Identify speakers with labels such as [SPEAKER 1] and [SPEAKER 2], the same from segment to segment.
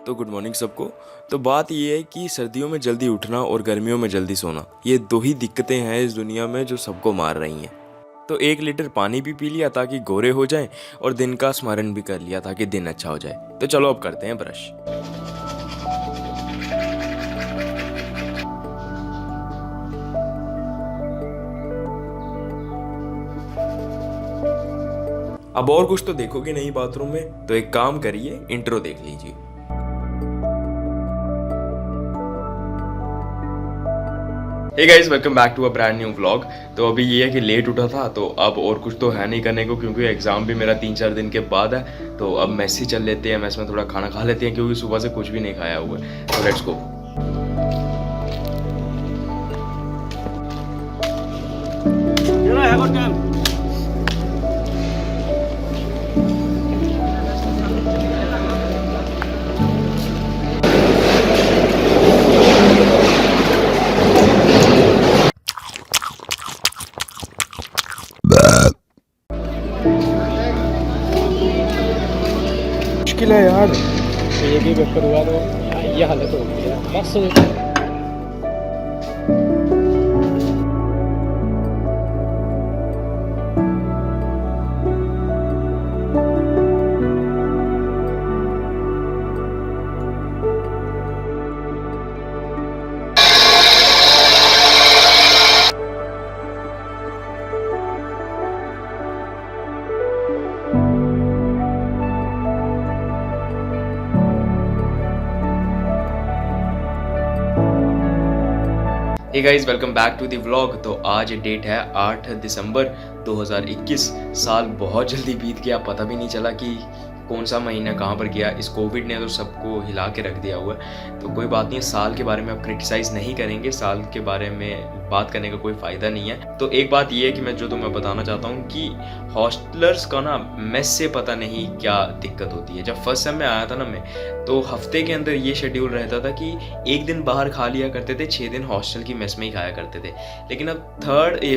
[SPEAKER 1] तो good morning सबको। तो बात ये है कि सर्दियों में जल्दी उठना और गर्मियों में जल्दी सोना, ये दो ही दिक्कतें हैं इस दुनिया में जो सबको मार रही हैं। तो 1 लीटर पानी भी पी लिया ताकि गोरे हो जाएं और दिन का स्मरण भी कर लिया ताकि दिन अच्छा हो जाए। तो चलो अब करते हैं ब्रश। अब और कुछ तो देखोगे नहीं बाथरूम में, तो एक काम करिए, इंट्रो देख लीजिए। Hey guys, welcome back to a brand new vlog. तो अभी ये है कि लेट उठा था, तो अब और कुछ तो है नहीं करने को, क्योंकि एग्ज़ाम भी मेरा 3-4 दिन के बाद है। तो अब मेस ही चल लेते हैं, मेस में थोड़ा खाना खा लेते हैं, क्योंकि सुबह से कुछ भी नहीं खाया हुआ है। तो लेट्स गो। मुश्किल है यार,
[SPEAKER 2] ये भी पेपर हुआ तो ये हालत हो गई है। बस
[SPEAKER 1] hey guys, welcome back to the vlog. तो आज डेट है 8 दिसंबर 2021। साल बहुत जल्दी बीत गया, पता भी नहीं चला कि कौन सा महीना कहाँ पर गया। इस कोविड ने तो सबको हिला के रख दिया हुआ है। तो कोई बात नहीं, साल के बारे में अब क्रिटिसाइज़ नहीं करेंगे, साल के बारे में बात करने का कोई फ़ायदा नहीं है। तो एक बात ये है कि मैं तुम्हें बताना चाहता हूँ कि हॉस्टलर्स का ना मेस से पता नहीं क्या दिक्कत होती है। जब फर्स्ट सेम में आया था ना मैं, तो हफ्ते के अंदर ये शेड्यूल रहता था कि एक दिन बाहर खा लिया करते थे, 6 दिन हॉस्टल की मेस में ही खाया करते थे। लेकिन अब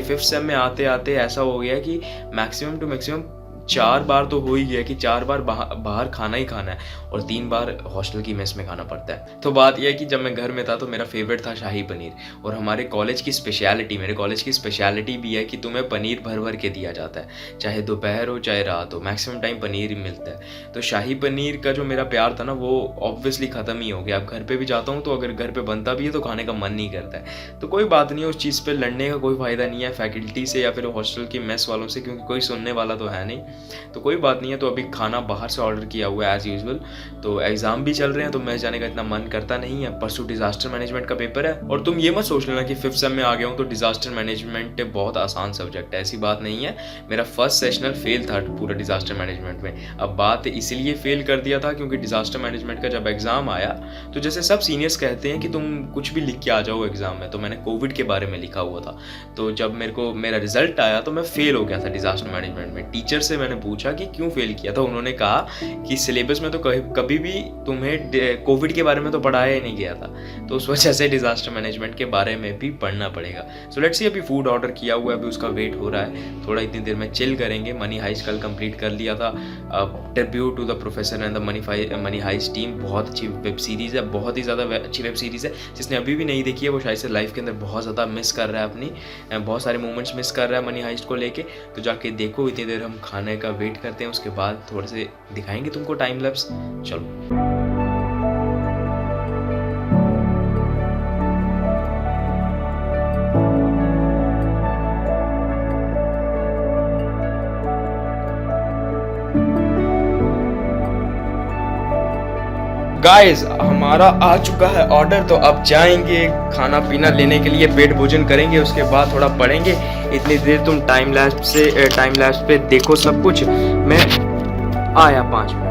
[SPEAKER 1] फिफ्थ सेम में आते आते ऐसा हो गया कि मैक्सिमम टू मैक्सिमम 4 बार तो हो ही गया कि 4 बार बाहर खाना ही खाना है और 3 बार हॉस्टल की मेस में खाना पड़ता है। तो बात यह है कि जब मैं घर में था तो मेरा फेवरेट था शाही पनीर, और हमारे कॉलेज की स्पेशलिटी, मेरे कॉलेज की स्पेशलिटी भी है कि तुम्हें पनीर भर भर के दिया जाता है, चाहे दोपहर हो चाहे रात हो, मैक्सिमम टाइम पनीर ही मिलता है। तो शाही पनीर का जो मेरा प्यार था ना, वो ऑब्वियसली ख़त्म ही हो गया। अब घर पर भी जाता हूँ तो अगर घर पर बनता भी है तो खाने का मन नहीं करता है। तो कोई बात नहीं, उस चीज़ पर लड़ने का कोई फ़ायदा नहीं है फैकल्टी से या फिर हॉस्टल की मेस वालों से, क्योंकि कोई सुनने वाला तो है नहीं। तो कोई बात नहीं है। तो अभी खाना बाहर से ऑर्डर किया हुआ है एज़ यूजुअल। तो एग्ज़ाम भी चल रहे हैं तो मैं जाने का इतना मन करता नहीं है। परसों डिज़ास्टर मैनेजमेंट का पेपर है, और तुम ये मत सोच लेना कि 5th सेम में आ गया हूँ तो डिज़ास्टर मैनेजमेंट बहुत आसान सब्जेक्ट है, ऐसी बात नहीं है। मेरा फर्स्ट सेशनल फेल था पूरा डिज़ास्टर मैनेजमेंट में। अब बात इसलिए फेल कर दिया था क्योंकि डिज़ास्टर मैनेजमेंट का जब एग्ज़ाम आया तो जैसे सब सीनियर्स कहते हैं कि तुम कुछ भी लिख के आ जाओ एग्ज़ाम में, तो मैंने कोविड के बारे में लिखा हुआ था। तो जब मेरा रिजल्ट आया तो मैं फेल हो गया था डिज़ास्टर मैनेजमेंट में। टीचर से मैंने पूछा कि क्यों फेल किया था। उन्होंने कहा कि सिलेबस में तो कभी भी तुम्हें कोविड के बारे में तो पढ़ाया ही नहीं गया था, तो उस वजह से डिज़ास्टर मैनेजमेंट के बारे में भी पढ़ना पड़ेगा। सो लेट्स सी, अभी फूड ऑर्डर किया हुआ है, अभी उसका वेट हो रहा है। थोड़ा इतनी देर में चिल करेंगे। मनी हाइस्ट कल कंप्लीट कर लिया था। Tribute to the professor and the Money Heist team, बहुत अच्छी वेब सीरीज़ है, बहुत ही ज़्यादा अच्छी वेब सीरीज़ है। जिसने अभी भी नहीं देखी है वो शायद से लाइफ के अंदर बहुत ज़्यादा मिस कर रहा है, अपनी बहुत सारे मोमेंट्स मिस कर रहा है मनी हाइस्ट को लेके। तो जाके देखो। इतनी देर हम खाने का वेट करते हैं, उसके बाद थोड़े से दिखाएंगे तुमको टाइम लैप्स। चलो। गाइस, हमारा आ चुका है ऑर्डर, तो अब जाएंगे खाना पीना लेने के लिए, पेट भोजन करेंगे, उसके बाद थोड़ा पढ़ेंगे। इतनी देर तुम टाइम लैप्स पे देखो सब कुछ। मैं आया 5 मिनट।